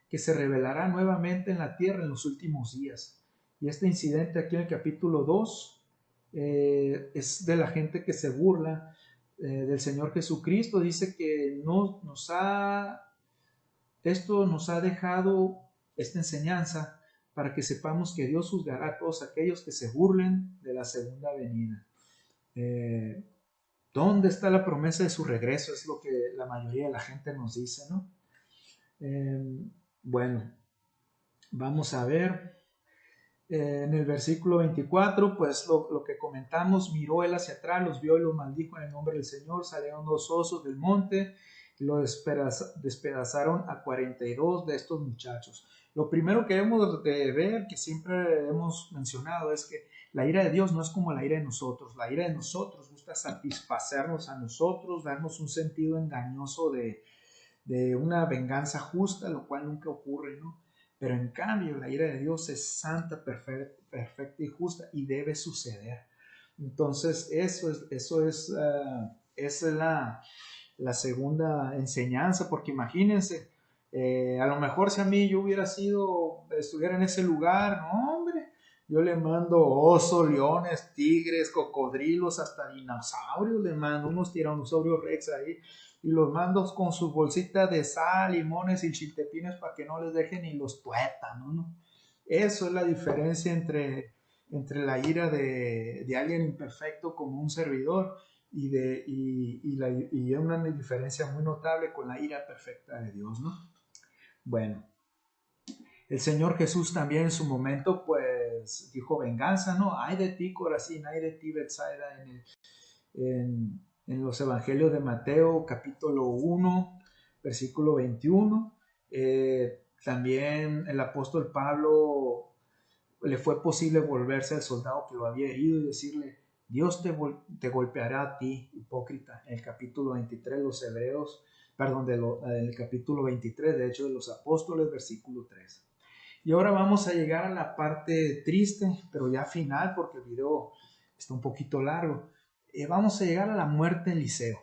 que se revelará nuevamente en la tierra en los últimos días. Y este incidente aquí en el capítulo 2 es de la gente que se burla del Señor Jesucristo. Dice que esto nos ha dejado esta enseñanza para que sepamos que Dios juzgará a todos aquellos que se burlen de la segunda venida. ¿Dónde está la promesa de su regreso? Es lo que la mayoría de la gente nos dice, ¿no? Bueno, vamos a ver. En el versículo 24, pues lo que comentamos, miró él hacia atrás, los vio y los maldijo en el nombre del Señor, salieron dos osos del monte y lo despedazaron a 42 de estos muchachos. Lo primero que debemos de ver, que siempre hemos mencionado, es que la ira de Dios no es como la ira de nosotros. La ira de nosotros busca satisfacernos a nosotros, darnos un sentido engañoso de una venganza justa, lo cual nunca ocurre, ¿no? Pero en cambio la ira de Dios es santa, perfecta y justa y debe suceder. Entonces esa es la segunda enseñanza, porque imagínense, a lo mejor si a mí yo estuviera en ese lugar, no hombre, yo le mando osos, leones, tigres, cocodrilos, hasta dinosaurios, le mando unos tiranosaurios rex ahí, y los mando con sus bolsitas de sal, limones y chiltepines para que no les dejen ni los tuétanos, ¿no? Eso es la diferencia entre la ira de alguien imperfecto como un servidor y una diferencia muy notable con la ira perfecta de Dios, ¿no? Bueno, el Señor Jesús también en su momento pues dijo venganza, ¿no? Ay de ti Corazín, ay de ti Betsaida, en los evangelios de Mateo capítulo 1 versículo 21. También el apóstol Pablo le fue posible volverse al soldado que lo había herido y decirle: Dios te golpeará a ti, hipócrita. En el capítulo 23 de los Hebreos, perdón, en el capítulo 23, de Hechos de los Apóstoles, versículo 3. Y ahora vamos a llegar a la parte triste, pero ya final, porque el video está un poquito largo. Vamos a llegar a la muerte de Eliseo.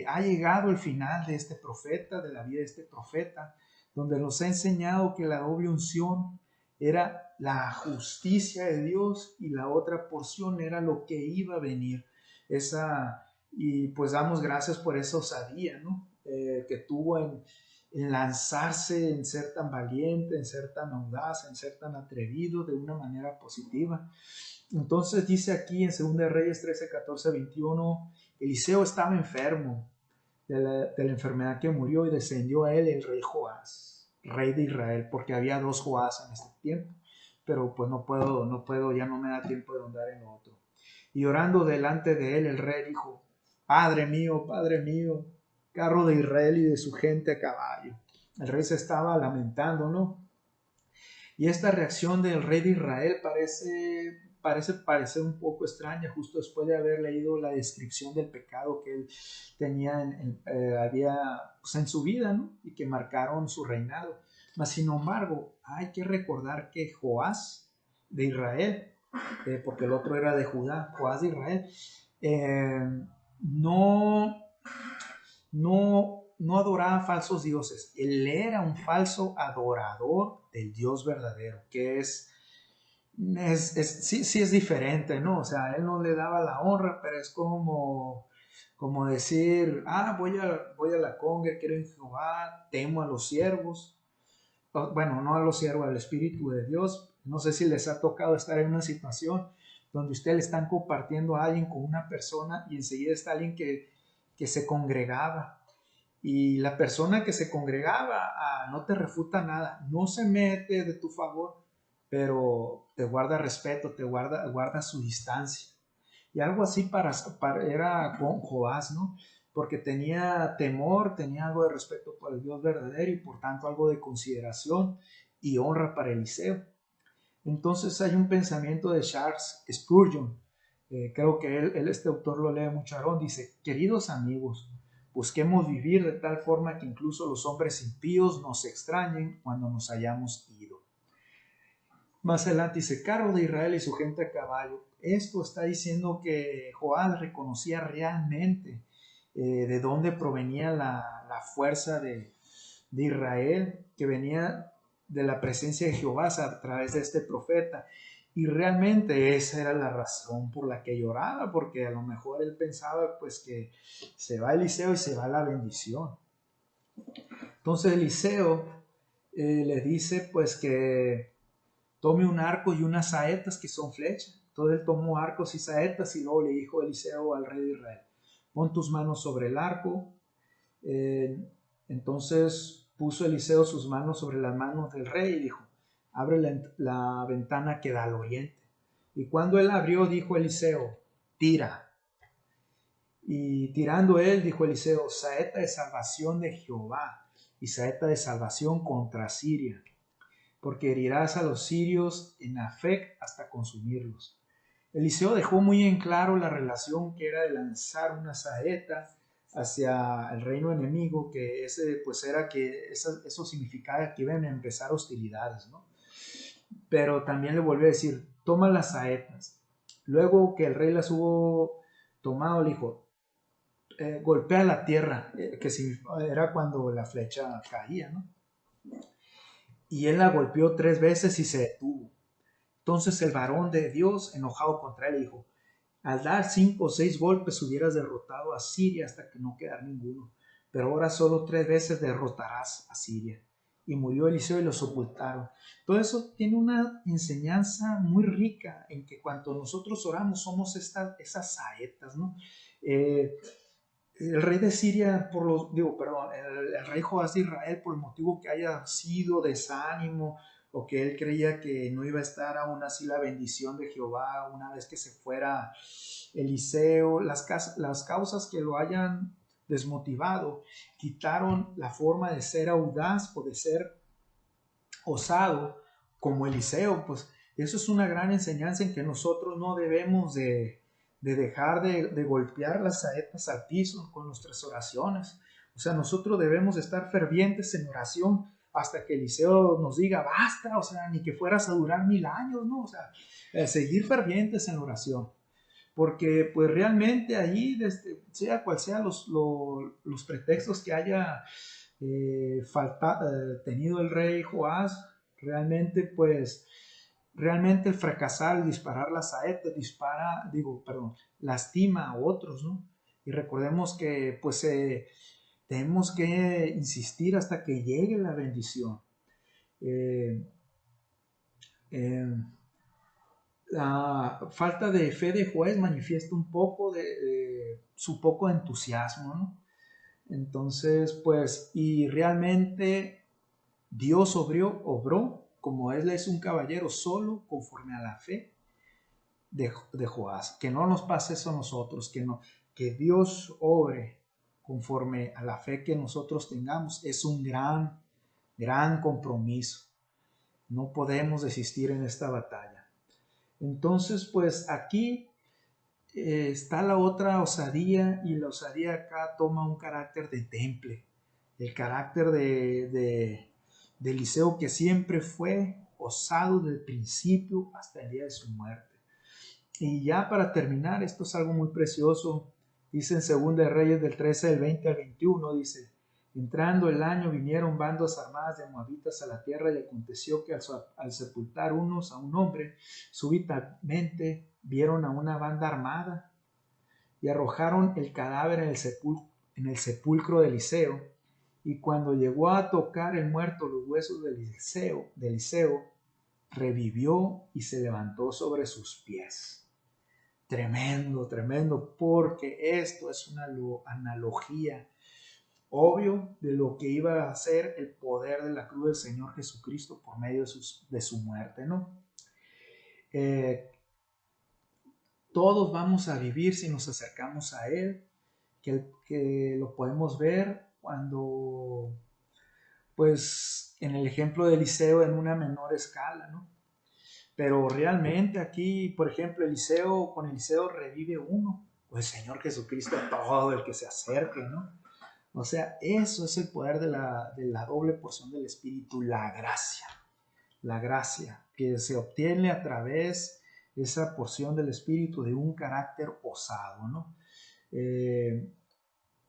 Ha llegado el final de este profeta, de la vida de este profeta, donde nos ha enseñado que la doble unción era la justicia de Dios y la otra porción era lo que iba a venir. Y pues damos gracias por esa osadía, ¿no? Que tuvo en lanzarse, en ser tan valiente, en ser tan audaz, en ser tan atrevido de una manera positiva. Entonces dice aquí en 2 Reyes 13, 14, 21, Eliseo estaba enfermo de la enfermedad que murió y descendió a él el rey Joás, rey de Israel, porque había dos Joás en este tiempo, pero pues no puedo, ya no me da tiempo de andar en otro. Y orando delante de él el rey dijo: Padre mío, carro de Israel y de su gente a caballo. El rey se estaba lamentando, ¿no? Y esta reacción del rey de Israel parece un poco extraña, justo después de haber leído la descripción del pecado que él tenía había pues, en su vida, ¿no? Y que marcaron su reinado. Mas, sin embargo, hay que recordar que Joás de Israel, porque el otro era de Judá, Joás de Israel, no adoraba falsos dioses. Él era un falso adorador del Dios verdadero, que sí es diferente, ¿no? O sea, él no le daba la honra, pero es como decir: voy a la conga, quiero en Jehová, temo a los siervos. Bueno, no a los siervos, al Espíritu de Dios. No sé si les ha tocado estar en una situación donde ustedes le están compartiendo a alguien con una persona y enseguida está alguien que se congregaba. Y la persona que se congregaba no te refuta nada, no se mete de tu favor, pero te guarda respeto, te guarda su distancia. Y algo así era con Joás, ¿no? Porque tenía temor, tenía algo de respeto por el Dios verdadero y por tanto algo de consideración y honra para Eliseo. Entonces hay un pensamiento de Charles Spurgeon, creo que este autor lo lee mucho, Aarón, dice: queridos amigos, busquemos vivir de tal forma que incluso los hombres impíos nos extrañen cuando nos hayamos ido. Más adelante dice: carro de Israel y su gente a caballo. Esto está diciendo que Joás reconocía realmente de dónde provenía la fuerza de Israel, que venía de la presencia de Jehová a través de este profeta. Y realmente esa era la razón por la que lloraba, porque a lo mejor él pensaba pues que se va Eliseo y se va la bendición. Entonces Eliseo le dice pues que tome un arco y unas saetas que son flechas. Entonces él tomó arcos y saetas y luego le dijo Eliseo al rey de Israel: pon tus manos sobre el arco. Entonces puso Eliseo sus manos sobre las manos del rey y dijo: abre la ventana que da al oriente. Y cuando él abrió, dijo Eliseo: tira. Y tirando él, dijo Eliseo: saeta de salvación de Jehová y saeta de salvación contra Siria, porque herirás a los sirios en Afec hasta consumirlos. Eliseo dejó muy en claro la relación que era de lanzar una saeta hacia el reino enemigo, que eso significaba que iban a empezar hostilidades, ¿no? Pero también le volvió a decir: toma las saetas. Luego que el rey las hubo tomado, le dijo: golpea la tierra, que era cuando la flecha caía, ¿no? Y él la golpeó 3 veces y se detuvo. Entonces el varón de Dios, enojado contra él, dijo: al dar 5 o 6 golpes hubieras derrotado a Siria hasta que no quedara ninguno, pero ahora solo 3 veces derrotarás a Siria. Y murió Eliseo y lo sepultaron. Todo eso tiene una enseñanza muy rica en que cuando nosotros oramos somos esas saetas, ¿no? El rey de Siria, el rey Joás de Israel, por el motivo que haya sido desánimo o que él creía que no iba a estar aún así la bendición de Jehová una vez que se fuera Eliseo, las causas que lo hayan desmotivado, quitaron la forma de ser audaz o de ser osado como Eliseo, pues eso es una gran enseñanza en que nosotros no debemos de dejar de golpear las saetas al piso con nuestras oraciones. O sea, nosotros debemos estar fervientes en oración hasta que Eliseo nos diga basta, o sea, ni que fueras a durar 1000 años, ¿no? O sea, seguir fervientes en oración. Porque pues realmente ahí, sea cual sea los pretextos que haya tenido el rey Joás, realmente el fracasar, el disparar la saeta, lastima a otros, ¿no? Y recordemos que pues tenemos que insistir hasta que llegue la bendición. La falta de fe de Joás manifiesta un poco de su poco entusiasmo, ¿no? Entonces, pues, y realmente Dios obró como él es un caballero solo conforme a la fe de Joás. Que no nos pase eso a nosotros, que Dios obre conforme a la fe que nosotros tengamos. Es un gran compromiso. No podemos desistir en esta batalla. Entonces, pues aquí está la otra osadía, y la osadía acá toma un carácter de temple. El carácter de Eliseo, que siempre fue osado desde el principio hasta el día de su muerte. Y ya para terminar, esto es algo muy precioso, dice en 2 de Reyes del 13, del 20 al 21, dice: entrando el año vinieron bandas armadas de moabitas a la tierra, y aconteció que al sepultar unos a un hombre, súbitamente vieron a una banda armada y arrojaron el cadáver en el sepulcro de Eliseo. Y cuando llegó a tocar el muerto los huesos de Eliseo, revivió y se levantó sobre sus pies. Tremendo, tremendo, porque esto es una analogía obvio de lo que iba a ser el poder de la cruz del Señor Jesucristo por medio de su muerte, ¿no? Todos vamos a vivir si nos acercamos a Él, que lo podemos ver cuando, pues, en el ejemplo de Eliseo en una menor escala, ¿no? Pero realmente aquí, por ejemplo, con Eliseo revive uno, o el Señor Jesucristo a todo el que se acerque, ¿no? O sea, eso es el poder de la doble porción del Espíritu, la gracia que se obtiene a través de esa porción del Espíritu de un carácter osado, ¿no?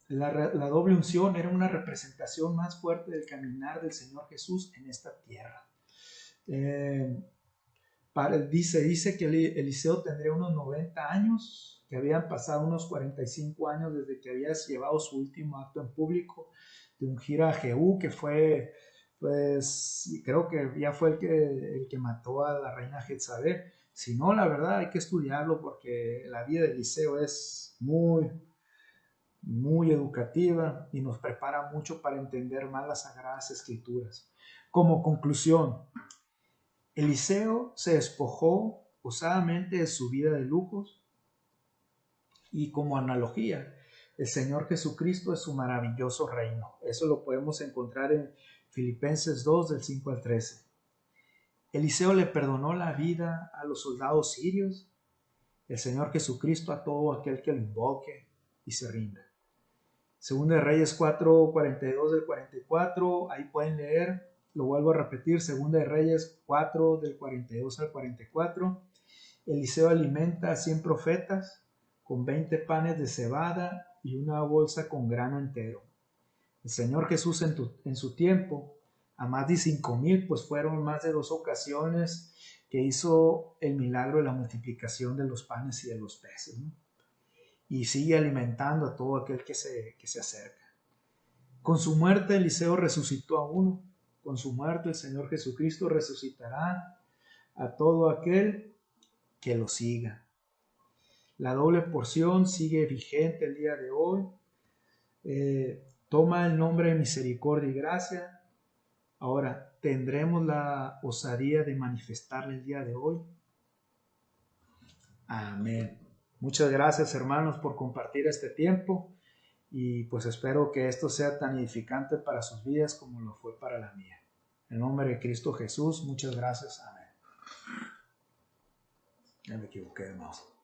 La doble unción era una representación más fuerte del caminar del Señor Jesús en esta tierra. Dice que Eliseo tendría unos 90 años, que habían pasado unos 45 años desde que había llevado su último acto en público de ungir a Jehú, que fue, pues, creo que ya fue el que mató a la reina Jezabel. Si no, la verdad hay que estudiarlo, porque la vida de Eliseo es muy, muy educativa y nos prepara mucho para entender más las Sagradas Escrituras. Como conclusión, Eliseo se despojó osadamente de su vida de lujos, y como analogía, el Señor Jesucristo es su maravilloso reino. Eso lo podemos encontrar en Filipenses 2, del 5 al 13. Eliseo le perdonó la vida a los soldados sirios, el Señor Jesucristo a todo aquel que lo invoque y se rinda. Segunda de Reyes 4, 42 del 44, ahí pueden leer. Lo vuelvo a repetir, Segunda de Reyes 4, del 42 al 44. Eliseo alimenta a 100 profetas con 20 panes de cebada y una bolsa con grano entero. El Señor Jesús en su tiempo, a más de 5,000, pues fueron más de 2 ocasiones que hizo el milagro de la multiplicación de los panes y de los peces, ¿no? Y sigue alimentando a todo aquel que se acerca. Con su muerte Eliseo resucitó a uno. Con su muerte el Señor Jesucristo resucitará a todo aquel que lo siga. La doble porción sigue vigente el día de hoy. Toma el nombre de misericordia y gracia. Ahora, ¿tendremos la osadía de manifestarle el día de hoy? Amén. Muchas gracias, hermanos, por compartir este tiempo, y pues espero que esto sea tan edificante para sus vidas como lo fue para la mía. En nombre de Cristo Jesús, muchas gracias. Amén. Ya me equivoqué, hermanos.